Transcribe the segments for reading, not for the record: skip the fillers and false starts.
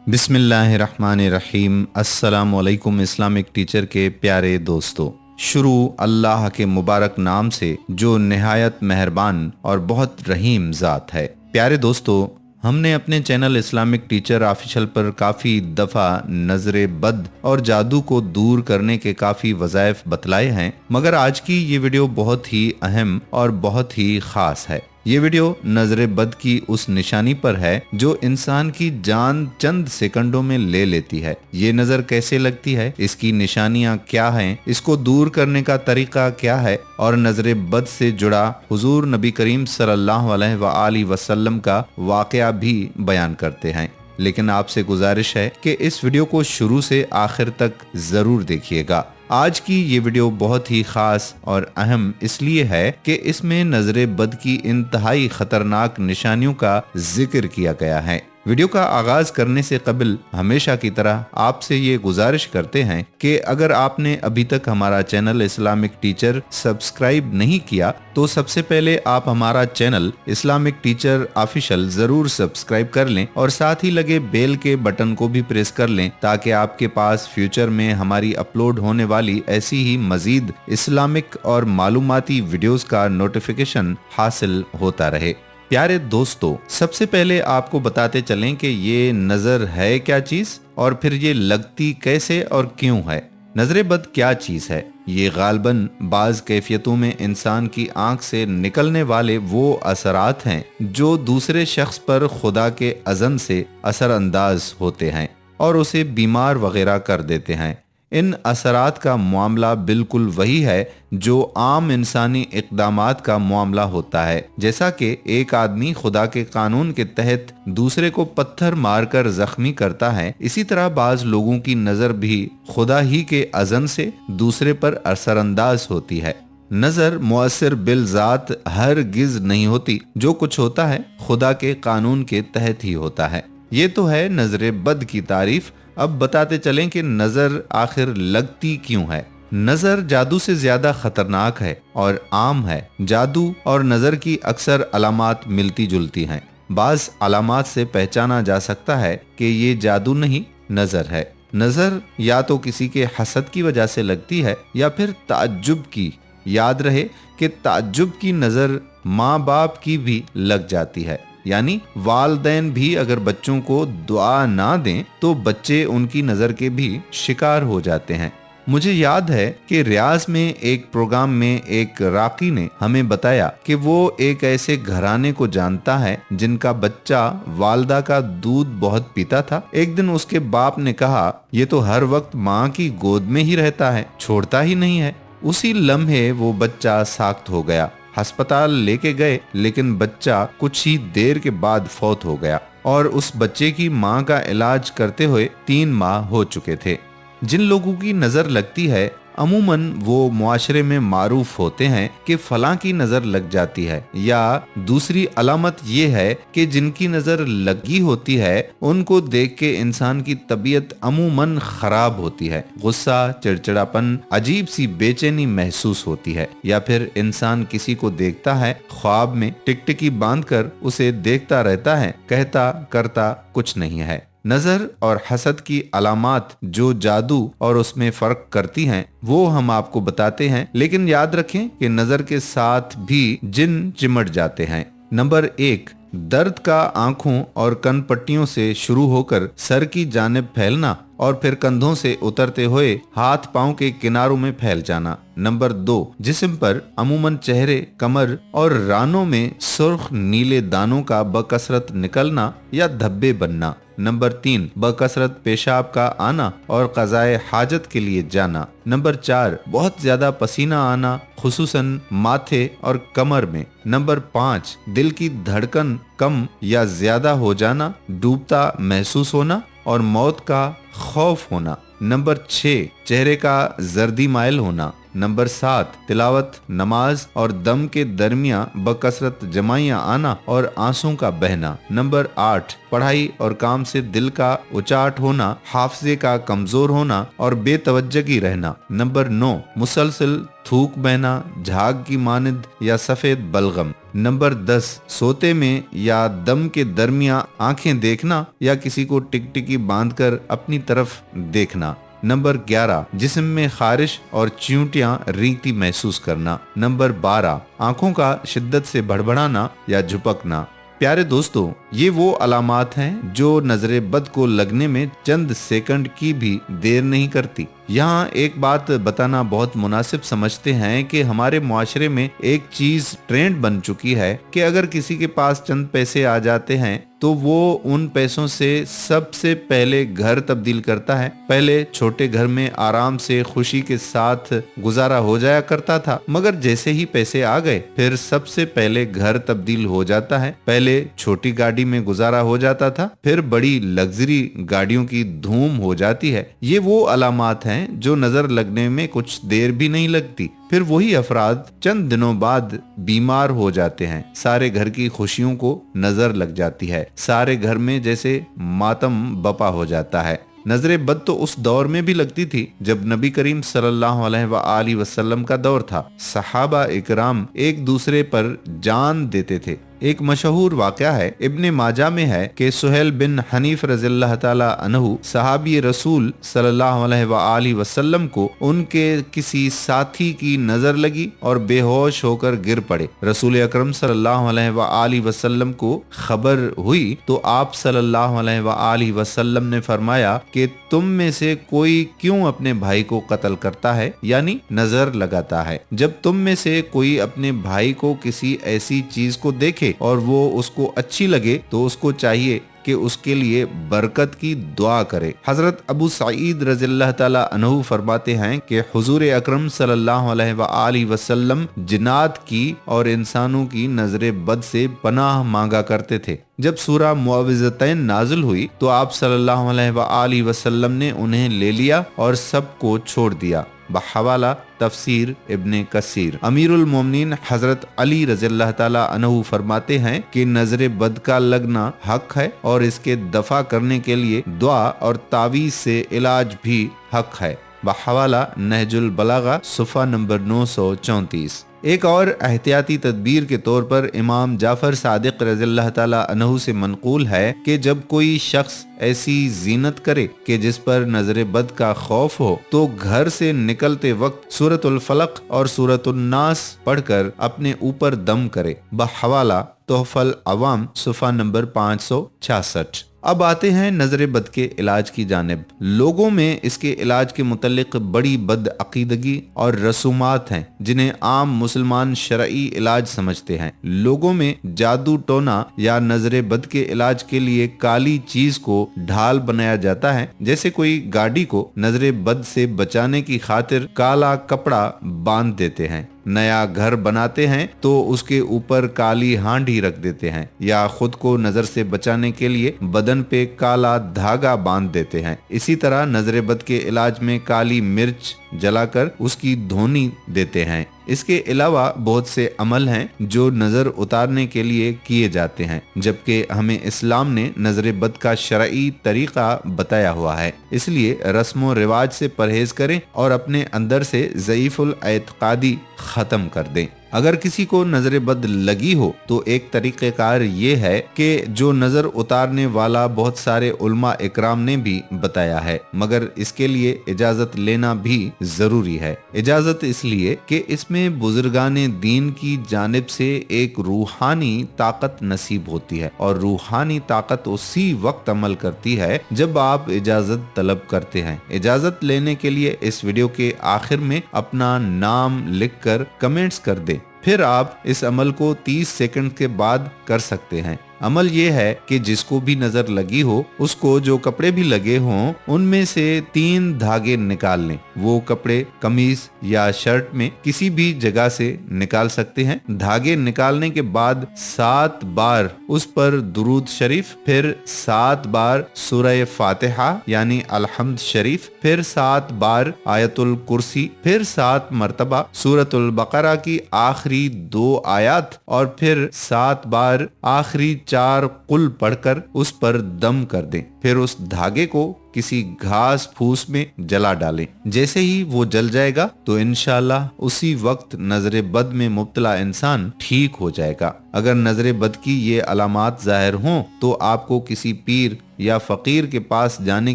बिस्मिल्लाहिर्रहमानिर्रहीम। अस्सलामुअलैकुम Islamic teacher के प्यारे दोस्तों। शुरू अल्लाह के मुबारक नाम से जो निहायत मेहरबान और बहुत रहीम ज़ात है। प्यारे दोस्तों, हमने अपने चैनल इस्लामिक टीचर ऑफिशियल पर काफ़ी दफ़ा नज़र बद और जादू को दूर करने के काफ़ी वज़ाइफ बतलाए हैं, मगर आज की ये वीडियो बहुत ही अहम और बहुत ही ख़ास है। ये वीडियो नजर बद की उस निशानी पर है जो इंसान की जान चंद सेकंडों में ले लेती है। ये नजर कैसे लगती है, इसकी निशानियां क्या हैं, इसको दूर करने का तरीका क्या है और नजर बद से जुड़ा हुजूर नबी करीम सल्लल्लाहु अलैहि वसल्लम का वाकया भी बयान करते हैं। लेकिन आपसे गुजारिश है कि इस वीडियो को शुरू से आखिर तक जरूर देखिएगा। आज की ये वीडियो बहुत ही खास और अहम इसलिए है कि इसमें नजर बद की इंतहाई खतरनाक निशानियों का जिक्र किया गया है। वीडियो का आगाज करने से कबल हमेशा की तरह आपसे ये गुजारिश करते हैं कि अगर आपने अभी तक हमारा चैनल इस्लामिक टीचर सब्सक्राइब नहीं किया तो सबसे पहले आप हमारा चैनल इस्लामिक टीचर ऑफिशियल जरूर सब्सक्राइब कर लें और साथ ही लगे बेल के बटन को भी प्रेस कर लें ताकि आपके पास फ्यूचर में हमारी अपलोड होने वाली ऐसी ही मजीद इस्लामिक और मालूमाती वीडियोस का नोटिफिकेशन हासिल होता रहे। प्यारे दोस्तों, सबसे पहले आपको बताते चलें कि ये नजर है क्या चीज और फिर ये लगती कैसे और क्यों है। नजर बद क्या चीज है? ये गालबन बाज कैफियतों में इंसान की आंख से निकलने वाले वो असरात हैं जो दूसरे शख्स पर खुदा के अज़न से असरअंदाज होते हैं और उसे बीमार वगैरह कर देते हैं। इन असरात का मामला बिल्कुल वही है जो आम इंसानी इक़दामात का मामला होता है। जैसा कि एक आदमी खुदा के कानून के तहत दूसरे को पत्थर मारकर जख्मी करता है, इसी तरह बाज लोगों की नजर भी खुदा ही के अज़न से दूसरे पर असरअंदाज होती है। नजर मुअस्सिर बिल-ज़ात हरगिज़ नहीं होती। जो कुछ होता है खुदा के कानून के तहत ही होता है। ये तो है नजर बद की तारीफ। अब बताते चलें कि नजर आखिर लगती क्यों है। नजर जादू से ज्यादा खतरनाक है और आम है। जादू और नजर की अक्सर अलामात मिलती जुलती हैं। बाज अलामात से पहचाना जा सकता है कि ये जादू नहीं, नजर है। नजर या तो किसी के हसद की वजह से लगती है या फिर ताज्जुब की। याद रहे कि ताज्जुब की नजर माँ बाप की भी लग जाती है, यानी वालदैन भी अगर बच्चों को दुआ ना दें तो बच्चे उनकी नजर के भी शिकार हो जाते हैं। मुझे याद है कि रियाज में एक प्रोग्राम में एक राकी ने हमें बताया कि वो एक ऐसे घराने को जानता है जिनका बच्चा वालदा का दूध बहुत पीता था। एक दिन उसके बाप ने कहा, ये तो हर वक्त माँ की गोद में ही रहता है, छोड़ता ही नहीं है। उसी लम्हे वो बच्चा साख्त हो गया। अस्पताल लेके गए लेकिन बच्चा कुछ ही देर के बाद फौत हो गया और उस बच्चे की मां का इलाज करते हुए 3 माह हो चुके थे। जिन लोगों की नजर लगती है अमूमन वो मुआशरे में मारूफ होते हैं कि फलां की नजर लग जाती है, या दूसरी अलामत ये है कि जिनकी नजर लगी होती है उनको देख के इंसान की तबीयत अमूमन खराब होती है। गुस्सा, चिड़चिड़ापन, अजीब सी बेचैनी महसूस होती है, या फिर इंसान किसी को देखता है ख्वाब में टिकटिकी बांधकर उसे देखता रहता है, कहता करता कुछ नहीं है। नजर और हसद की अलामात जो जादू और उसमें फर्क करती हैं वो हम आपको बताते हैं, लेकिन याद रखें कि नजर के साथ भी जिन चिमट जाते हैं। नंबर 1, दर्द का आंखों और कन पट्टियों से शुरू होकर सर की जानिब फैलना और फिर कंधों से उतरते हुए हाथ पांव के किनारों में फैल जाना। नंबर 2, जिस्म पर अमूमन चेहरे, कमर और रानों में सुर्ख नीले दानों का बकसरत निकलना या धब्बे बनना। नंबर 3, बकसरत पेशाब का आना और क़ज़ाए हाजत के लिए जाना। नंबर 4, बहुत ज्यादा पसीना आना, खुसूसन माथे और कमर में। नंबर 5, दिल की धड़कन कम या ज्यादा हो जाना, डूबता महसूस होना और मौत का खौफ होना। नंबर 6, चेहरे का जर्दी माइल होना। नंबर 7, तिलावत, नमाज और दम के दरमिया बकसरत जमाइयाँ आना और आंसू का बहना। नंबर 8, पढ़ाई और काम से दिल का उचाट होना, हाफजे का कमजोर होना और बेतवज्जगी रहना। नंबर 9, मुसलसल थूक बहना, झाग की मानिंद या सफेद बलगम। नंबर 10, सोते में या दम के दरमियान आंखें देखना या किसी को टिकटिकी बांधकर अपनी तरफ देखना। नंबर 11, जिस्म में खारिश और च्यूंटियां रेंगती महसूस करना। नंबर 12, आंखों का शिद्दत से भड़बड़ाना या झुपकना। प्यारे दोस्तों, ये वो अलामात हैं जो नजरे बद को लगने में चंद सेकंड की भी देर नहीं करती। यहाँ एक बात बताना बहुत मुनासिब समझते हैं कि हमारे मुआशरे में एक चीज ट्रेंड बन चुकी है कि अगर किसी के पास चंद पैसे आ जाते हैं तो वो उन पैसों से सबसे पहले घर तब्दील करता है। पहले छोटे घर में आराम से खुशी के साथ गुजारा हो जाया करता था, मगर जैसे ही पैसे आ गए फिर सबसे पहले घर तब्दील हो जाता है। पहले छोटी गाड़ी में गुजारा हो जाता था, फिर बड़ी लग्जरी गाड़ियों की धूम हो जाती है। ये वो अलामात हैं जो नजर लगने में कुछ देर भी नहीं लगती, फिर वही अफराद चंद दिनों बाद बीमार हो जाते हैं। सारे घर की खुशियों को नजर लग जाती है, सारे घर में जैसे मातम बपा हो जाता है। नजर बद तो उस दौर में भी लगती थी जब नबी करीम सल्लल्लाहु अलैहि वसल्लम का दौर था। सहाबा इकराम एक दूसरे पर जान देते थे। एक मशहूर वाक़या है, इब्ने माजा में है कि सुहेल बिन हनीफ रज़ियल्लाहु ताला अन्हु सहाबी रसूल सल्लल्लाहु अलैहि वसल्लम को उनके किसी साथी की नजर लगी और बेहोश होकर गिर पड़े। रसूल अकरम सल्लल्लाहु अलैहि वसल्लम को खबर हुई तो आप सल्लल्लाहु अलैहि वसल्लम ने फरमाया कि तुम में से कोई क्यों अपने भाई को कत्ल करता है, यानी नजर लगाता है। जब तुम में से कोई अपने भाई को किसी ऐसी चीज को देखे और वो उसको अच्छी लगे तो उसको चाहिए कि उसके लिए बरकत की दुआ करे। हजरत अबू सईद रज़ियल्लाहु ताला अन्हु फरमाते हैं कि हुजूर अकरम सल्लल्लाहु अलैहि वसल्लम जिन्नात की और इंसानों की नजरे बद से पनाह मांगा करते थे। जब सूरा मुअव्विज़तैन नाज़िल हुई तो आप सल्लल्लाहु अलैहि वसल्लम ने उन्हें ले लिया और सबको छोड़ दिया। बहवाला तफसीर इब्ने कसीर। अमीरुल मोमिनीन हजरत अली रज़ियल्लाहु ताला अन्हु फरमाते हैं कि नजरे बद का लगना हक है और इसके दफा करने के लिए दुआ और तावीज से इलाज भी हक है। बहवाला नहजुल बलागा सुफ़ा नंबर 934। एक और एहतियाती तदबीर के तौर पर इमाम जाफर सादिक रज़ियल्लाहु ताला अन्हु से मनकूल है कि जब कोई शख्स ऐसी जीनत करे कि जिस पर नजर बद का खौफ हो तो घर से निकलते वक्त सूरतुल फलक और सूरतुल नास पढ़कर अपने ऊपर दम करे। बहवाला तोहफल अवाम सुफ़ा नंबर 566। अब आते हैं नजर बद के इलाज की जानिब। लोगों में इसके इलाज के मुतल्लिक बड़ी बद अकीदगी और रसूमात हैं जिन्हें आम मुसलमान शरई इलाज समझते हैं। लोगों में जादू टोना या नजर बद के इलाज के लिए काली चीज को ढाल बनाया जाता है। जैसे कोई गाड़ी को नजर बद से बचाने की खातिर काला कपड़ा बांध देते हैं, नया घर बनाते हैं तो उसके ऊपर काली हांडी रख देते हैं, या खुद को नजर से बचाने के लिए बदन पे काला धागा बांध देते हैं। इसी तरह नजर बद के इलाज में काली मिर्च जलाकर उसकी धोनी देते हैं। इसके अलावा बहुत से अमल हैं जो नजर उतारने के लिए किए जाते हैं, जबकि हमें इस्लाम ने नजर बद का शरई तरीका बताया हुआ है। इसलिए रस्म व रिवाज से परहेज करें और अपने अंदर से ज़ईफुल एतकादी खत्म कर दें। अगर किसी को नजर बद लगी हो तो एक तरीक़ेकार ये है कि जो नजर उतारने वाला बहुत सारे उलमा इकराम ने भी बताया है, मगर इसके लिए इजाजत लेना भी जरूरी है। इजाजत इसलिए कि इसमें बुजुर्गाने दीन की जानिब से एक रूहानी ताकत नसीब होती है और रूहानी ताकत उसी वक्त अमल करती है जब आप इजाजत तलब करते हैं। इजाजत लेने के लिए इस वीडियो के आखिर में अपना नाम लिखकर कमेंट्स कर दें, फिर आप इस अमल को 30 सेकंड के बाद कर सकते हैं। अमल ये है कि जिसको भी नजर लगी हो उसको जो कपड़े भी लगे हों उनमें से 3 धागे निकाल लें। वो कपड़े कमीज या शर्ट में किसी भी जगह से निकाल सकते हैं। धागे निकालने के बाद 7 बार उस पर दुरूद शरीफ, फिर 7 बार सूरह फातिहा यानी अलहम्द शरीफ, फिर 7 बार आयतुल कुर्सी, फिर 7 मरतबा सूरतुल बकरा की आखिरी 2 आयत और फिर 7 बार आखिरी 4 कुल पढ़कर उस पर दम कर दें। फिर उस धागे को किसी घास फूस में जला डालें। जैसे ही वो जल जाएगा तो इंशाल्लाह उसी वक्त नजर बद में मुब्तला इंसान ठीक हो जाएगा। अगर नजर बद की ये अलामात जाहिर हों तो आपको किसी पीर या फकीर के पास जाने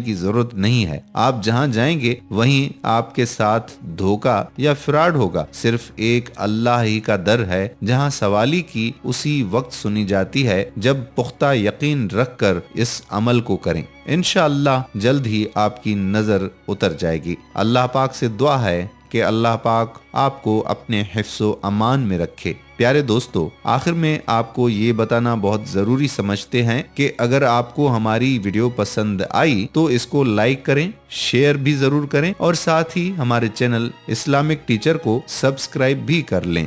की जरूरत नहीं है। आप जहां जाएंगे वहीं आपके साथ धोखा या फ्रॉड होगा। सिर्फ एक अल्लाह ही का दर है जहां सवाली की उसी वक्त सुनी जाती है जब पुख्ता यकीन रखकर इस अमल को करें। इंशाअल्लाह जल्द ही आपकी नजर उतर जाएगी। अल्लाह पाक से दुआ है कि अल्लाह पाक आपको अपने हिफ्ज़ो अमान में रखे। प्यारे दोस्तों, आखिर में आपको ये बताना बहुत ज़रूरी समझते हैं कि अगर आपको हमारी वीडियो पसंद आई तो इसको लाइक करें, शेयर भी ज़रूर करें और साथ ही हमारे चैनल इस्लामिक टीचर को सब्सक्राइब भी कर लें।